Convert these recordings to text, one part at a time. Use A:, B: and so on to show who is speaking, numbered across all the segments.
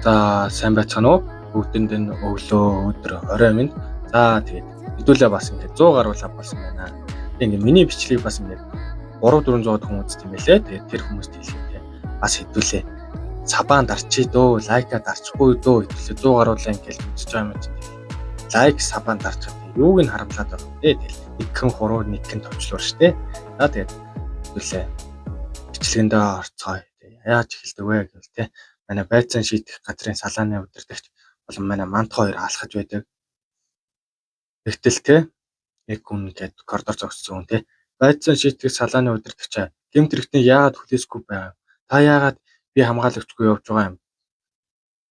A: За сайн байцгаана уу? Бүгдэнд нь өглөө өдөр орой минь. За тэгээд хэдүүлээ бас ингээд 100 гаруй лав болсон байна. Тэгээд ингээд миний бичлэгийг бас ингээд 300-400 хүмүүс тийм байлээ. Тэгээд тэр хүмүүст хэлэхдээ бас хэдүүлээ сабаан дарчий дөө, лайка дарчихгүй дөө, хэдүүлээ 100 гаруулаа ингээд үзэж байгаа юм чинь. Лайк сабаан дарчихад юуг нь харамлаад байгаа юм те. Тэгээд нэгхэн хуруу нэгхэн товчлуур штэ. За тэгээд хэдүүлээ бичлэгэндээ орцгоё. Яаж эхэлдэг вэ гэвэл те. Манай байцаан шийдэх газрын салааны удирдагч болон манай мант хоёр алхаж байдаг. Тэгтэл те яг хүн гээд коридор зогссон хүн те. Байцаан шийдэх салааны удирдагчаа гэмт хэрэгтний яагаад хүлээсгүй байгаа юм? Та яагаад би хамгаалагчгүй явж байгаа юм?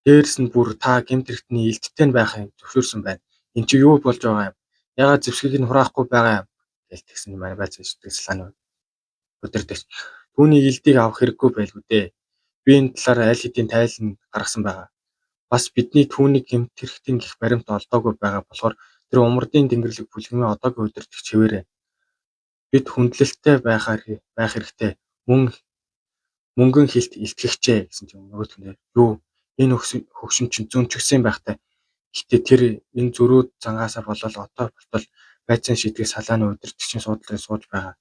A: Дээрс нь бүр та гэмт хэрэгтний элдтэй нь байхыг зөвшөөрсөн байна. Энд чи юу болж байгаа юм? Яагаад зэвсгийг нь хураахгүй байгаа юм? Гэж тэгсэн манай байцаан шийдэх салааны удирдагч. Түүний элдийг авах хэрэггүй байлгүй дээ. Би энэ талаар аль хэдийн тайлан гаргасан байгаа. Бас бидний түүнийг гэмт хэрэгтийн гих баримт олдоогүй байгаа болохоор тэр умардын тэнгэрлэг бүлгэмийн одоогийн удирдагч хэвээрээ бид хүндлэлтэй байх хэрэгтэй. Мөнгөн хилт илтгэгчээ гэсэн чинь нөгөөдгөө юу энэ хөгшин чинь зүүн чигсэн байхтай. Гэхдээ тэр энэ зөрүүд зангаасаа болол отоо болтол байцаан шийдэх салааны удирдагчийн суудлыг сууж байгаа.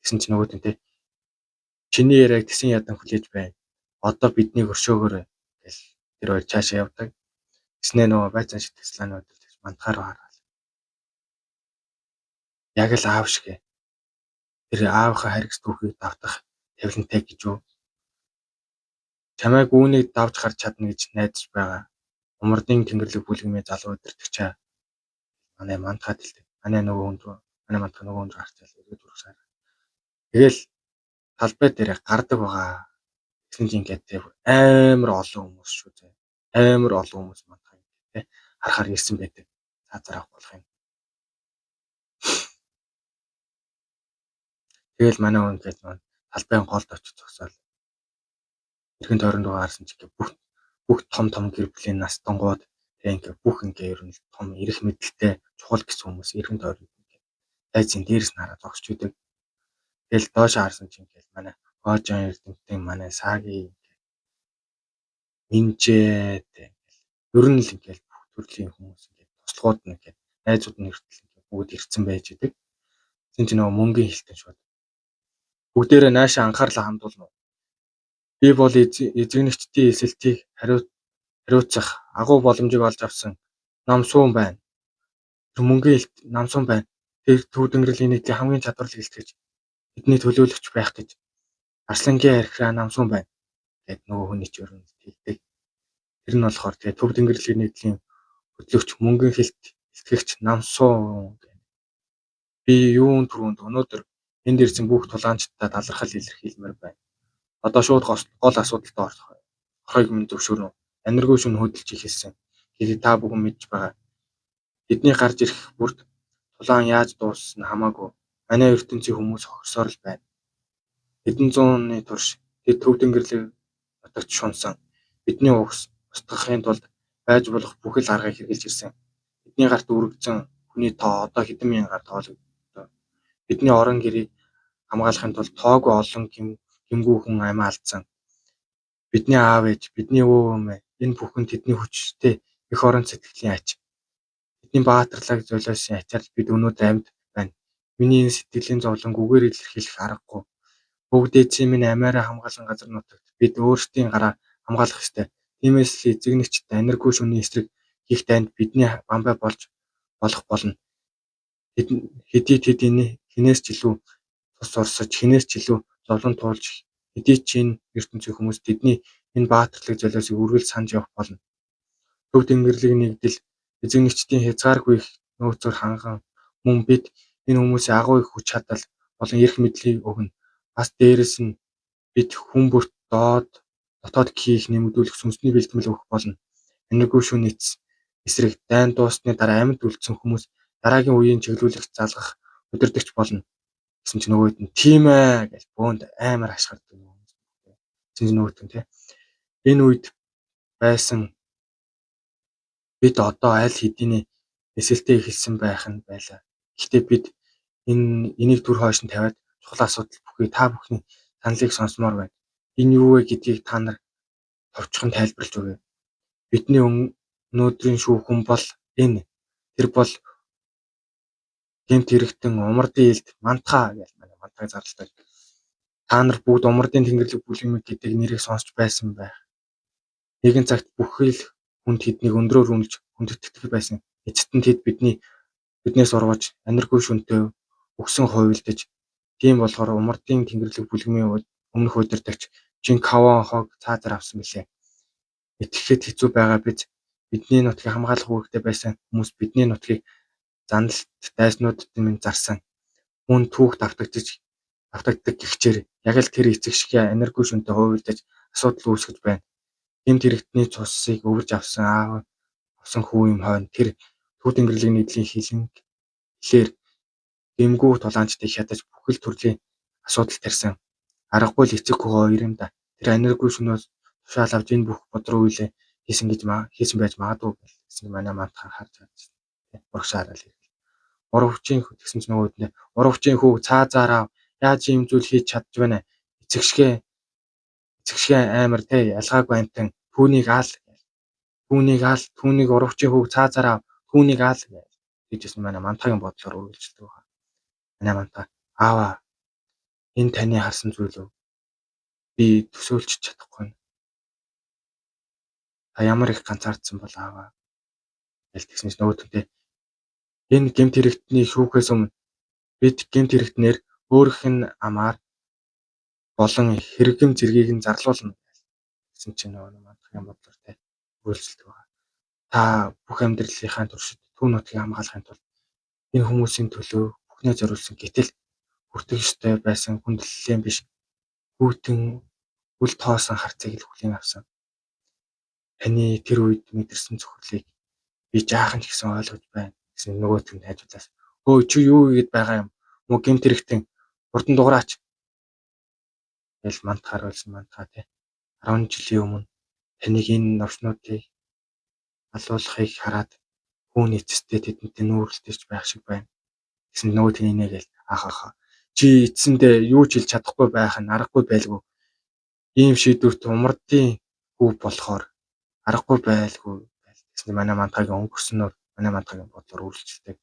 A: Гэсэн чинь нөгөөдгөө чиний яриаг тэсэн ядан хүлээж байна. Одоо бидний өршөөгөөрэй гэл тэр хоёр цаашаа явдаг. Тэснээ нөгөө байцаан шийдэх салааны удирдагч мантахаар хараад. Яг л аав шиг. Тэр аавынхаа харигс түүхийг давтах тавилантай гэж юу? Чамайг үүнийг давж гарч чадна гэж найдаж байгаа. Умардын тэнгэрлэг бүлгэмийн залуу удирдагчаа манай мантахад хэлдэг. Манай мантах нөгөө хүн гарчаал ирээд үргэлжлээ. Тэгэл талбай дээр гардаг байгаа. Тэгсэн чинь ингээд амар олон хүмүүс шүү дээ. Амар олон хүмүүс мантахад те харахаар ирсэн байдаг. Цаазаар авах болох юм. Тэгэл манай хүн гээд талбайн голд очиж зогсоол. Эргэн тойронд гарсан ч ингээ бүх том гэр бүлийн настангууд тэг ингээ бүх ингээ ер нь том эрх мэдэлтэй чухал гэсэн хүмүүс эргэн тойронд ингээ тайзын дээрс нараа зогсож идэг. Тэгэл доош харсан чинь ингээ манай Гоожон Эрдэмтэн манай Саагийн инжээ тэг ер нь л ингээ бүх төрлийн хүмүүс ингээ туслахууд нь ингээ найзууд нь хүртэл ингээ бүгд ирцэн байж идэг. Тэгсэн чинь нөгөө мөнгөний хилтэн шууд бүгдээрээ наашаа анхаарлаа хандуулна. Би бол эзэгнэгчдийн эсэлтийг хариуцах агуу боломжийг олж авсан намсуун байна. Тэр мөнгөний намсуун байна. Тэр төв тэнгэрлэгийн нийтийн хамгийн чадварлаг илтгэж бидний төлөөлөгч байх гэж Арслангийн архираа намсуун байна. Гэт нөгөө хүний ч өрн хэлдэг. Тэр нь болохоор тэгээ төв тэнгэрлэгийн нийтийн хөтлөгч мөнгөний хилт илтгэгч намсуун гэнэ. Би юун түрүүнд өнөөдөр энд ирсэн бүх тулгаанчдад талархал илэрхийлмээр байна. Одоо шууд гол асуудалд орохыг минь зөвшөөрнө. Аниргүй шүн хөдөлж ихэлсэн. Гэхдээ та бүхэн мэдж байгаа. Бидний гарч ирэх бүрд тулаан яаж дууссан хамаагүй. Манай ертөнцийн хүмүүс хогсоор л байна. Хэдэн зууны турш тэд төв тэнгэрлэг нутагт шунсан. Бидний устгахын тулд байж болох бүхэл аргыг хэрэгжилж ирсэн. Бидний гарт үргэлжсэн хүний тоо одоо хэдэн мянгаар тоологдсон. Бидний орон гэрийг хамгаалахын тулд тоогүй олон гэмгүй хүн амиа алдсан. Бидний аав ээж, бидний өвөө өмөө энэ бүхэн тэдний хүчтэй их орон сэтгэлийн ач. Бидний баатарлаг золиосын ачаар бид өнөөдөр амьд байна. Миний энэ сэтгэлийн зовлон үгээр илэрхийлэх аргагүй. Бүгд эзэн минь амиараа хамгаалсан газар нутагт бид өөрсдийн гараа хамгаалах ёстой. Тиймээс л эзэгнэгчд аниргүй шөнийн эсрэг хийх танд бидний бамбай болох болно. Хэдий тэд энэ хинээс ч илүү тус орсож, хинээс ч илүү зовлон туулж хэдий ч энэ ертөнцийн хүмүүс тэдний энэ баатарлаг золиосыг үргэлж санаж явах болно. Төв тэнгэрлэг нэгдэл эзэгнэгчдийн хязгааргүй их нөөцөөр ханган мөн бид энэ хүмүүсийн агуу их хүч чадал болон эрх мэдлийг өгнө. Бас дээрэс нь бид хүн бүрт дотоод хийх нэмэгдүүлэх сүнсний бэлтгэл өгөх болно. Аниргүй шөнө эсрэг дайн дуусны дараа амьд үлдсэн хүмүүс дараагийн үеийн чиглүүлэгт залгах удирдагч болно. Гэсэн чинь нөгөөд нь тийм ээ гэж бөөнд амар ашгардаг юм. Чинь нөгөөд нь энэ үед байсан бид одоо аль хэдийн эсэлтээ эхэлсэн байх нь байлаа. Гэхдээ бид энийг түр хойш нь тавиад чухал асуудал бүхий та бүхний саналыг сонсомоор байна. Энэ юу вэ гэдгийг та нар товчхон тайлбарлаж өгье. Бидний өнөөдрийн шүүхэн бол энэ. Тэр бол гэмт хэрэгтэн умардын илд мантаа гэж манай мантаа зарлалтай. Та нар бүгд умардын тэнгэрлэг бүлгэмэг гэдэг нэрийг сонсч байсан байх. Нэгэн цагт бүхэл хүнд тэднийг өндрөөр үнэлж хүндэтгэдэг байсан. Эцэст нь тэд биднээс ургаж аниргүй шүнтэй өгсөн хувилдаж тийм болохоор умардын тэнгэрлэг бүлгэмийн өмнөх удирдагч Жинкаван хог цаазаар авсан билээ. Итгэхэд хэцүү байгаа биз. Бидний нутгийг хамгаалах үүрэгтэй байсан хүмүүс бидний нутгийг заналт дайснуудад минь зарсан. Хүн түүх давтагддаг гихчээр яг л тэр эцэг шиг аниргүй шүнтэй хувилдаж асуудал үүсгэж байна. Гэмт хэрэгтний цусыг өвөрж авсан хүү юм хойно тэр төв тэнгэрлэг нийтлийн хэлээр гэмгүү тулаанчдыг хятаж бүхэл төрлийн асуудал тарьсан. Аргагүй л эцэг хүү хоёр юм да. Тэр аниргүй шөнөөс тушаал авч энэ бүх бодруу үйлээ хийсэн байж магадгүй гэсэн манай мантаа харж чадсан. Урагшаараа л урагчийн хүү гэсэн чинь нөгөөдөө урагчийн хүү цаазаараа яаж ийм зүйл хийж чадж байна. Эцэг шиг амар те ялгаагүй амтан түүнийг урагчийн хүү цаазаараа түүнийг аал гэжсэн манай мантагийн бодлоор үргэлжилдэг байна. Манай мантаа аава энэ таны харсан зүйл үү? Би төсөөлж чадахгүй. Та ямар их ганцаардсан бол ааваа гэж тэгсэн чинь нөгөөдөө энэ гэмт хэрэгтний шүүхээс өмнө бид гэмт хэрэгтнэр өөрийнх нь амаар болон хэрэгэм зэргийг нь зарлуулна гэсэн чинь нөгөө мантагийн бодлоор те үйлчлдэг байна. Та бүх амьдралынхаа туршид төв нутгийг хамгаалахын тулд энэ хүмүүсийн төлөө бүхнээ зориулсан гэтэл хүртэх ёстой байсан хүндлэлийн биш хүүтэн үл тоосон харцыг л хүлээн авсан. Таны тэр үед мэдэрсэн зөвхөрлийг би жаахан ч гэсэн ойлгож байна гэсэн нөгөөт нь хайжуулаас. Өө чи юу гээд байгаа юм? Мөн гэмт хэрэгтэн хурдан дугаараач. Тэгэл мантахаар болсон мантаа те. 10 жилийн өмнө таныг энэ новшнуудыг алуулахыг хараад хүүн эцэстээ тэдэнтэй нүүрэлтэж байх шиг байна. Гэсэн нөгөөт нь инээгээл ахаха. Чи эцэндээ юу ч хэлж чадахгүй байх нь аргагүй байлгүй. Ийм шийдвэрт умардын хүү болохоор аргагүй байлгүй гэсэн манай мантагийн өнгөрснөөр манай мантагийн бодлоор үйлчлдэг.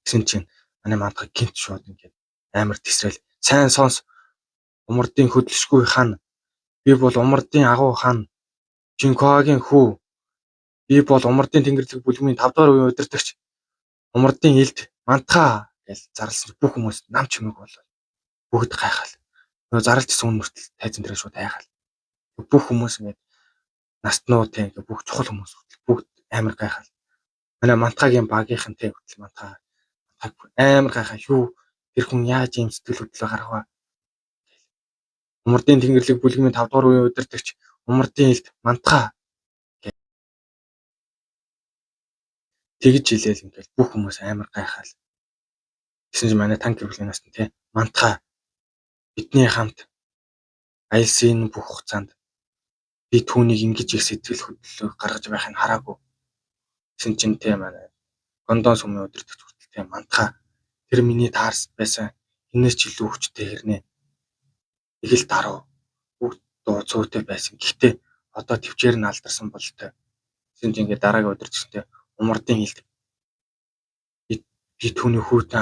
A: Гэсэн чинь манай мантаг гинт шууд ингээд амар тесрэл сайн сонс умардын хөдөлшгүй хан би бол умардын агуу хан Жинкоагийн хүү би бол умардын тэнгэрлэг бүлгмийн 5 дугаар үеийн удирдагч умардын илд мантаа гэж зарласан бүх хүмүүс нам чимэг болоо бүгд гайхал нөгөө зарлажсэн хүн мөртөл тайзан дээр шууд хайхал бүх хүмүүс ингээд настнуу те ингээд бүх чухал хүмүүс бүгд амар гайхал манай мантагийн багийнхан те хөтөл мантаа амар гайхаа юу тэр хүн яаж ийм сэтгэл хөдлөл гаргав умардын тэнгэрлэг бүлгмийн 5 дугаар үеийн удирдагч умардын илд мантаа тэгж хэлээл ингээд бүх хүмүүс амар гайхал гэсэн чинь манай танк гэрблийн нас нь те мантаа бидний хамт айлсын бүх хугацаанд би түүнийг ингэж их сэтгэл хөдлөлөөр гаргаж байхыг хараагүй гэсэн чинь те манай гондон сүмийн удирдагч хүртэл те мантаа тэр миний таарс байсан энэс ч илүү хүчтэй хэрнээ их л даруу бүгд дууцуутай байсан гэхдээ одоо төвчээр нь алдарсан болтой гэсэн чинь ингээд дараагийн удирдагчтай умардын илд би түүний хүүтэн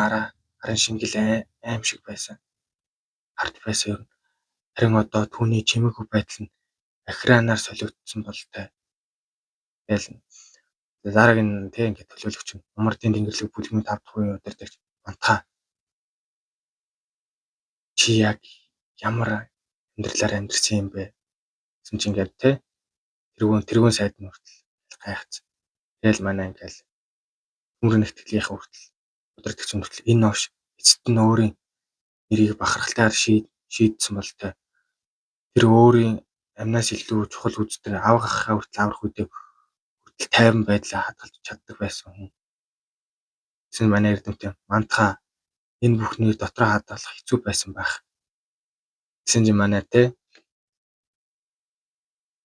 A: харин шингэл аим шиг байсан хард байсан юм харин одоо түүний чимээгүй байдал нь экраанаар солигдсон болтой тэгэл дараагийн тэг ингээд төлөөлөгч нь умардын тэнгэрлэг бүлгмийн 5 дахь үеийн удирдагч мантаа чи яг ямар амьдралаар амьдэрсэн юм бэ гэсэн чинь ингээд те тэрүүн сайд нь хүртэл гайхацсан тэгэл манай ингээл хүмүүрийн нэгтгэлийн хүртэл удирдагч нь хүртэл энэ новш эцэст нь өөрийн нэрийг бахархалтайгаар шийдсэн болтой тэр өөрийн амнаас илүү чухал үздэг авгахаа хүртэл аврах үедээ хүртэл тайван байдлаа хадгалж чаддаг байсан хүн гэсэн манай эрдэмтэн мантаа энэ бүхний дотроо хадгалах хэцүү байсан байх гэсэн чинь манай те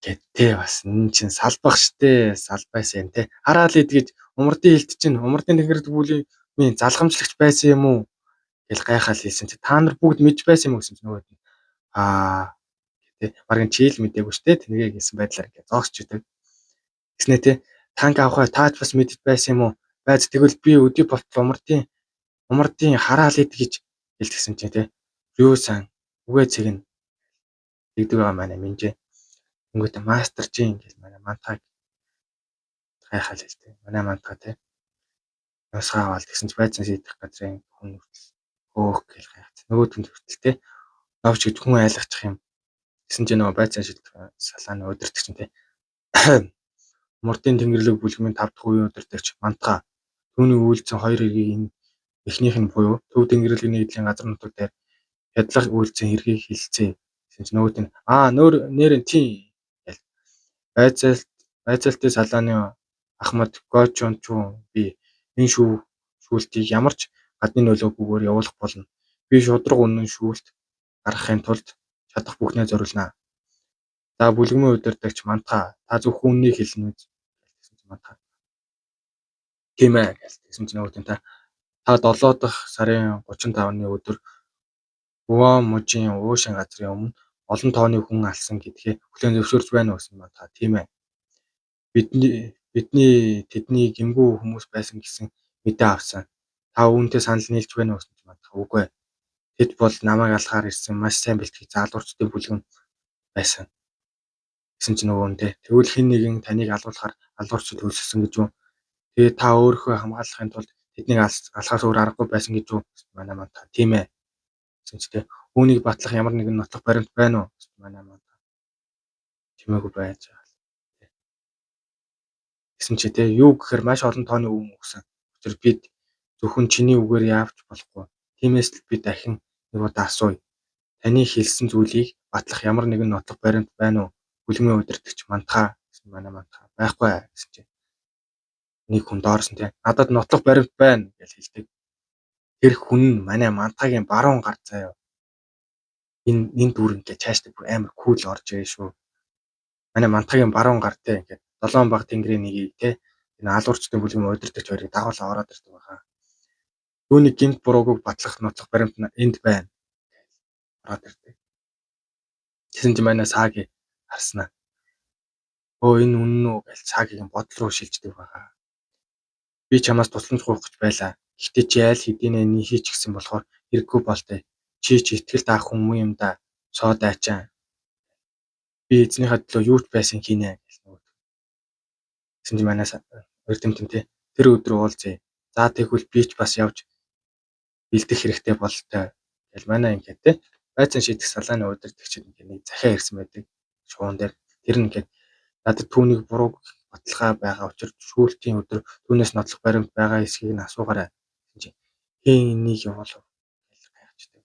A: гэтээ бас энэ чинь салбах штэ салбайсан те хараал идгэж умардын илт чинь умардын тэнгэрлэг бүлгмийн залгамжлагч байсан юм уу гэл гайхал хэлсэн чи та нар бүгд мэдж байсан юм уу гэсэн чинь нөгөөд нь Тэ багын чийл мэдээгүй штэ тэнийгээ гэсэн байдлаар ингээд зоогсч идэг. Тэснэ тэ танк авахаа таач бас мэдд байсан юм уу? Байз тэгвэл би өдий болтол умардын хараал ид гэж хэлчихсэн чинь тэ. Юу сан үгээ цэг нь тэгдэг байгаа манай минжээ. Тэнгүүтээ мастер чи ингээл манай мантаг гайхал л тэ. Манай мантага тэ. Ясгаа аваад тэгсэн чи байцаа шийдэх газрын хүн хүртэл хөөх гэл гайхаад. Нөгөө түнд хүртэл тэ. Навч гэж хүн айлгачих юм. Гэсэн чи нөгөө байцаа шийдэх салааны удирдах чинь тэ. Мурдын тэнгэрлэг бүлгмийн 5 дахь үеийн удирдагч мантага түүний үйлцэн 2 эргийг энэ эхнийх нь буюу төв тэнгэрлэгийн эдлийн газар нутаг дээр хядлах үйлцэн хэргийг хэлцээ. Гэсэн чи нөгөөт нь нэр нь тий гэл байцаалтын салааны Ахмад Гочончуу би энэ шүүлтийг ямар ч гадны нөлөөгүйгээр явуулах болно. Би шудраг үнэн шүүлт гаргахын тулд чадах бүхнээ зориулнаа. За бүлгмийн удирдагч мантага та зөвхөн үннийг хэлнэ үү гэсэн чи мантага. Тийм ээ гэсэн чи нөгөөт нь та 7 дахь сарын 35-ны өдөр Уваа мужийн уушин газрын өмнө олон тооны хүн алсан гэдгээ хүлээн зөвшөөрч байна уу гэсэн мантага. Тийм ээ. Бидний тэдний гэмгүй хүмүүс байсан гэсэн мэдээ авсан. Та үүнтэй санал нийлж байна уу гэсэн чи мантага. Үгүй. Тэд бол намайг алхаар ирсэн маш сайн бэлтгэж залуурчдын бүлгэн байсан. Гэсэн чи нөгөө үнтэй. Тэгвэл хэн нэгэн таныг алуулахаар алуурчд хөлссөн гэж юу? Тэгээ та өөрийнхөө хамгаалахын тулд тэднийг алхахаас өөр аргагүй байсан гэж юу? Манай мантага. Тийм ээ. Гэсэн чи тэ үүнийг батлах ямар нэгэн нотлох баримт байна уу? Манай мантага. Чимээгүй байж байгаа. Гэсэн чи тэ юу гэхээр маш олон тооны үг өгсөн. Тэр бид зөвхөн чиний үгээр яавч болохгүй. Тиймээс л би дахин нэг удаа асууя. Таны хэлсэн зүйлийг батлах ямар нэгэн нотлох баримт байна уу? Бүлгмийн удирдагч мантага гэсэн манай мантага. Байхгүй гэсэн чи. Нэг хүн доорсон тэ. Надад нотлох баримт байна гэж хэлдэг. Тэр хүн нь манай мантагийн баруун гар заяа. Энэ дүр ингээд цаашдаа бүр амар кул орж ирээ шүү. Манай мантагийн баруун гар тэ ингээд 7 баг тэнгэрийн нэгийг тэ энэ алуурчдын бүлгмийн удирдагч хоёрыг дагуулаа ороод ирдэг байгаа. Түүний гинт бурууг батлах нотлох баримт энд байна. Ороод ирдэг. Тэсэн чи манай сааги харснаа. Энэ үнэн үү гэж саагийн бодол руу шилждэг байгаа. Би чамаас тусламж гуйх гэж байлаа. Гэхдээ чи аль хэдийнэ энийг хийч гисэн болохоор хэрэггүй болтой. Чи итгэл таах хүн юм да. Соо дайчаа. Би эзнийхээ төлөө юу ч байсан хийнэ гэж нөгөө. Гэсэн чи манаас өрдөмтөнтэй тэр өдөр уулзъя. За тэгвэл би ч бас явж бэлдэх хэрэгтэй болтой. Тэгэл манай ингээд те байцаан шийдэх салааны удирдагч ингээд нэг захиа ирсэн байдаг. Шуун дээр тэр нь ингээд надад түүнийг бурууг баталгаа байгаа учраас шүүлтийн өдөр түүнээс нотлох баримт байгаа эсхийг нь асуугаарай. Хэн энийг явуулав гэж гайхаждаг.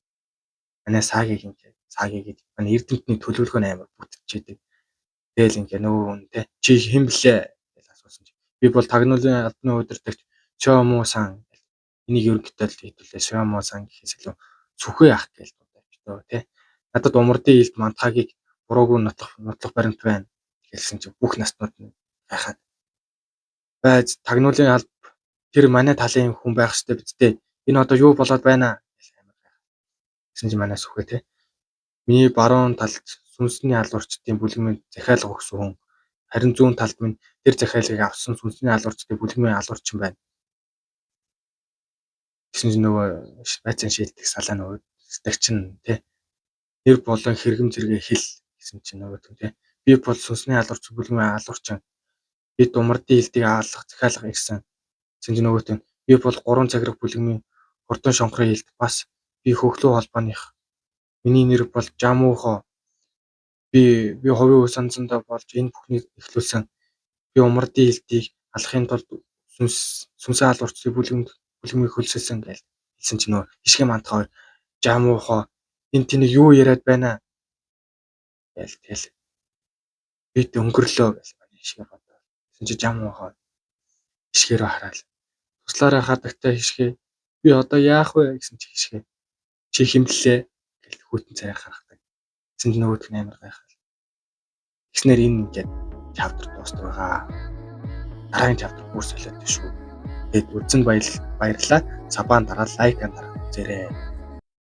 A: Манай саагийг ингээд саагийг манай эрдэмтний төлөвлөгөө амар бүтчихэдэг. Тэгэл ингээд нөгөө үнтэй чи хэн блэ гэж асуусан чи би бол тагнуулын албаны удирдагч Шомо сан. Энийг ерөнхийдөө хэвлээ Шомо сан гэхээс илүү сүхээ ах гэж дуудав тий. Надад умардын илт мантагийг буруугүй нотлох баримт байна гэсэн чи бүх наснууд нь гайхаад байж тагнуулын алба тэр манай талын хүн байх ёстой биз дээ. Энэ одоо юу болоод байна гэж амар гайхаад. Гэсэн чи манай сүхээ тий. Миний баруун талд сүнсний алуурчдын бүлгмийн захиалга өгсөн хүн. Харин зүүн талд минь тэр захиалгыг авсан сүнсний алуурчдын бүлгмийн алуурчин байна. Гэсэн чи нөгөө байцаан шийдэх салааны удирдагч нь тий. Нэр болон хэрэгэм зэрэгээ хэл гэсэн чи нөгөө тий. Би бол сүнсний алуурч бүлгмийн алуурчин. Бид умардын илтийг хаалгах захиалга ирсэн. Гэсэн чи нөгөөт нь би бол 3 цаграх бүлгмийн хурдан шонхрын илт бас би хөхлөө холбооных. Миний нэр бол Жамуухо. Би хувийн үе санцандаа болж энэ бүхнийг эхлүүлсэн. Би умардын илтийг алахын тулд сүнсээ алуурчдын бүлгмийг хөлсөлсөн гэж хэлсэн чи нөө ишгэ мантаа Жамуухо энэ тэнийг юу яриад байна тэгэл бид өнгөрлөө гэж манай ишгэ бодоо. Тэгсэн чи Жамуухо ишгээрөө хараад туслаараа хадагтай ишгэ би одоо яах вэ гэсэн чи ишгэ чи химлэлээ гэж хүүтэн цайг харахдаг. Тэгсэн чи нөгөөдх нь амар гайхал. Тэгснээр энэ ингээд чавтар дуустал байгаа. Дараагийн чавтар бүр солиотой шүү. Тэгэд үзэн баярлалаа. Сабаан дараа лайк дараад үзээрэй.